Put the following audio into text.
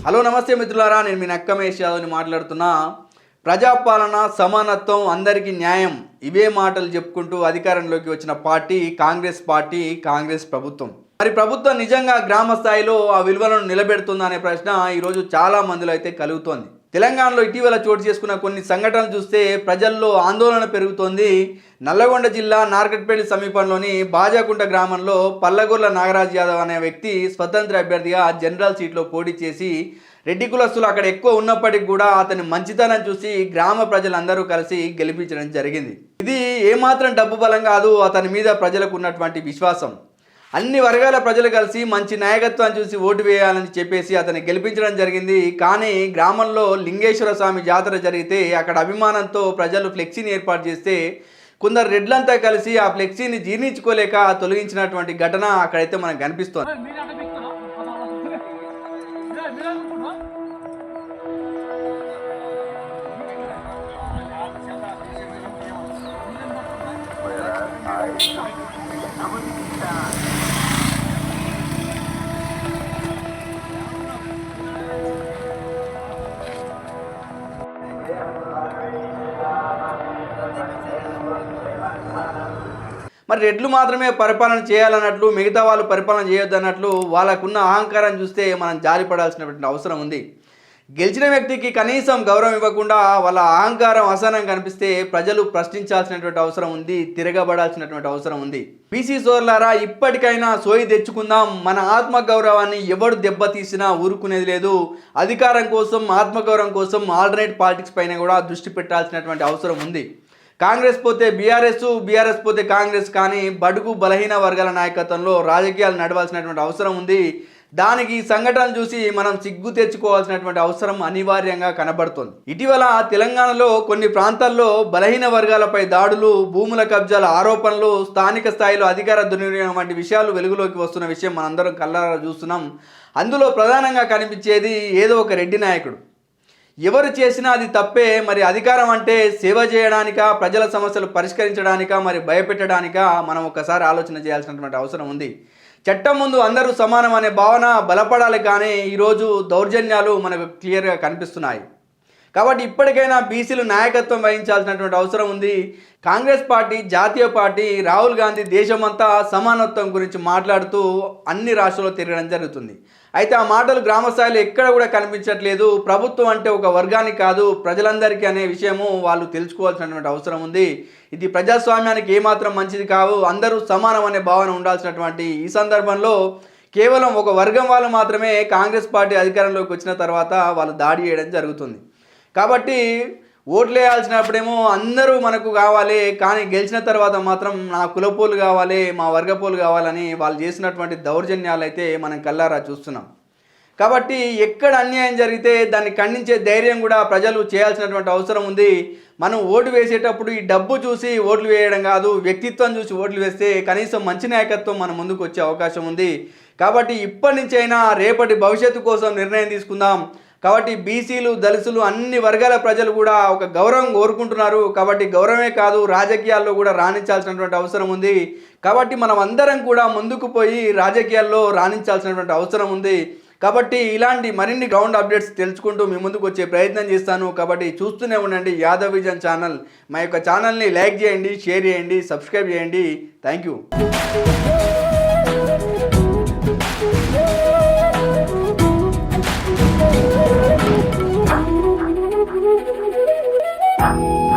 Hello నమస్తే మిత్రులారా, నేను మీ నక్కమేష్ యాదవ్ని మాట్లాడుతున్నా. ప్రజాపాలన, సమానత్వం, అందరికీ న్యాయం ఇవే మాటలు చెప్పుకుంటూ అధికారంలోకి వచ్చిన పార్టీ, కాంగ్రెస్ ప్రభుత్వం. మరి ప్రభుత్వం నిజంగా గ్రామ స్థాయిలో ఆ విలువలను నిలబెడుతుందా అనే ప్రశ్న ఈరోజు చాలా మందిలో అయితే కలుగుతోంది. తెలంగాణలో ఇటీవల చోటు చేసుకున్న కొన్ని సంఘటనలు చూస్తే ప్రజల్లో ఆందోళన పెరుగుతోంది. నల్లగొండ జిల్లా నార్కట్పల్లి సమీపంలోని బాజాకుంట గ్రామంలో పల్లగొర్ల నాగరాజ్ యాదవ్ అనే వ్యక్తి స్వతంత్ర అభ్యర్థిగా జనరల్ సీట్లో పోటీ చేసి రెడ్డి కులస్తులు అక్కడ ఎక్కువ ఉన్నప్పటికీ కూడా అతని మంచితనం చూసి గ్రామ ప్రజలందరూ కలిసి గెలిపించడం జరిగింది. ఇది ఏమాత్రం డబ్బు బలం కాదు, అతని మీద ప్రజలకు ఉన్నటువంటి విశ్వాసం. అన్ని వర్గాల ప్రజలు కలిసి మంచి నాయకత్వాన్ని చూసి ఓటు వేయాలని చెప్పేసి అతన్ని గెలిపించడం జరిగింది. కానీ గ్రామంలో లింగేశ్వర స్వామి జాతర జరిగితే అక్కడ అభిమానంతో ప్రజలు ఫ్లెక్సీని ఏర్పాటు చేస్తే కొందరు రెడ్లంతా కలిసి ఆ ఫ్లెక్సీని జీర్ణించుకోలేక తొలగించినటువంటి ఘటన అక్కడైతే మనకు కనిపిస్తోంది. మరి రెడ్లు మాత్రమే పరిపాలన చేయాలన్నట్లు, మిగతా వాళ్ళు పరిపాలన చేయొద్దన్నట్లు వాళ్ళకున్న అహంకారం చూస్తే మనం జాలిపడాల్సినటువంటి అవసరం ఉంది. గెలిచిన వ్యక్తికి కనీసం గౌరవం ఇవ్వకుండా వాళ్ళ అహంకారం, అసహనం కనిపిస్తే ప్రజలు ప్రశ్నించాల్సినటువంటి అవసరం ఉంది, తిరగబడాల్సినటువంటి అవసరం ఉంది. బీసీ సోదరులారా, ఇప్పటికైనా సోయి తెచ్చుకుందాం. మన ఆత్మగౌరవాన్ని ఎవడు దెబ్బతీసినా ఊరుకునేది లేదు. అధికారం కోసం, ఆత్మగౌరవం కోసం ఆల్టర్నేట్ పాలిటిక్స్ పైన కూడా దృష్టి పెట్టాల్సినటువంటి అవసరం ఉంది. కాంగ్రెస్ పోతే బీఆర్ఎస్ పోతే కాంగ్రెస్, కానీ బడుగు బలహీన వర్గాల నాయకత్వంలో రాజకీయాలు నడవాల్సినటువంటి అవసరం ఉంది. దానికి సంఘటనలు చూసి మనం సిగ్గు తెచ్చుకోవాల్సినటువంటి అవసరం అనివార్యంగా కనబడుతుంది. ఇటీవల తెలంగాణలో కొన్ని ప్రాంతాల్లో బలహీన వర్గాలపై దాడులు, భూముల కబ్జాల ఆరోపణలు, స్థానిక స్థాయిలో అధికార దుర్వినియోగం వంటి విషయాలు వెలుగులోకి వస్తున్న విషయం మనందరం కళ్ళారా చూస్తున్నాం. అందులో ప్రధానంగా కనిపించేది ఏదో ఒక రెడ్డి నాయకుడు. ఎవరు చేసినా అది తప్పే. మరి అధికారం అంటే సేవ చేయడానికా, ప్రజల సమస్యలు పరిష్కరించడానికా, మరి భయపెట్టడానికా మనం ఒకసారి ఆలోచన చేయాల్సినటువంటి అవసరం ఉంది. చట్టం ముందు అందరూ సమానం అనే భావన బలపడాలి, కానీ ఈరోజు దౌర్జన్యాలు మనకు క్లియర్గా కనిపిస్తున్నాయి. కాబట్టి ఇప్పటికైనా బీసీలు నాయకత్వం వహించాల్సినటువంటి అవసరం ఉంది. కాంగ్రెస్ పార్టీ, జాతీయ పార్టీ, రాహుల్ గాంధీ దేశమంతా సమానత్వం గురించి మాట్లాడుతూ అన్ని రాష్ట్రాల్లో తిరగడం జరుగుతుంది. అయితే ఆ మాటలు గ్రామ స్థాయిలో ఎక్కడ కూడా కనిపించట్లేదు. ప్రభుత్వం అంటే ఒక వర్గానికి కాదు, ప్రజలందరికీ అనే విషయము వాళ్ళు తెలుసుకోవాల్సినటువంటి అవసరం ఉంది. ఇది ప్రజాస్వామ్యానికి ఏమాత్రం మంచిది కావు. అందరూ సమానం అనే భావన ఉండాల్సినటువంటి ఈ సందర్భంలో కేవలం ఒక వర్గం వాళ్ళు మాత్రమే కాంగ్రెస్ పార్టీ అధికారంలోకి వచ్చిన తర్వాత వాళ్ళు దాడి చేయడం జరుగుతుంది. కాబట్టి ఓట్లు వేయాల్సినప్పుడేమో అందరూ మనకు కావాలి, కానీ గెలిచిన తర్వాత మాత్రం నా కులపోలు కావాలి, మా వర్గపోలు కావాలని వాళ్ళు చేసినటువంటి దౌర్జన్యాలు అయితే మనం కళ్ళారా చూస్తున్నాం. కాబట్టి ఎక్కడ అన్యాయం జరిగితే దాన్ని ఖండించే ధైర్యం కూడా ప్రజలు చేయాల్సినటువంటి అవసరం ఉంది. మనం ఓటు వేసేటప్పుడు ఈ డబ్బు చూసి ఓట్లు వేయడం కాదు, వ్యక్తిత్వం చూసి ఓట్లు వేస్తే కనీసం మంచి నాయకత్వం మన ముందుకు వచ్చే అవకాశం ఉంది. కాబట్టి ఇప్పటి నుంచైనా రేపటి భవిష్యత్తు కోసం నిర్ణయం తీసుకుందాం. కాబట్టి బీసీలు, దళితులు, అన్ని వర్గాల ప్రజలు కూడా ఒక గౌరవం కోరుకుంటున్నారు. కాబట్టి గౌరవమే కాదు, రాజకీయాల్లో కూడా రాణించాల్సినటువంటి అవసరం ఉంది. కాబట్టి మనం అందరం కూడా ముందుకు పోయి రాజకీయాల్లో రాణించాల్సినటువంటి అవసరం ఉంది. కాబట్టి ఇలాంటి మరిన్ని గ్రౌండ్ అప్డేట్స్ తెలుసుకుంటూ మీ ముందుకు వచ్చే ప్రయత్నం చేస్తాను. కాబట్టి చూస్తూనే ఉండండి యాదవ్ విజన్ ఛానల్. మా యొక్క ఛానల్ని లైక్ చేయండి, షేర్ చేయండి, సబ్స్క్రైబ్ చేయండి. Thank you. Bye.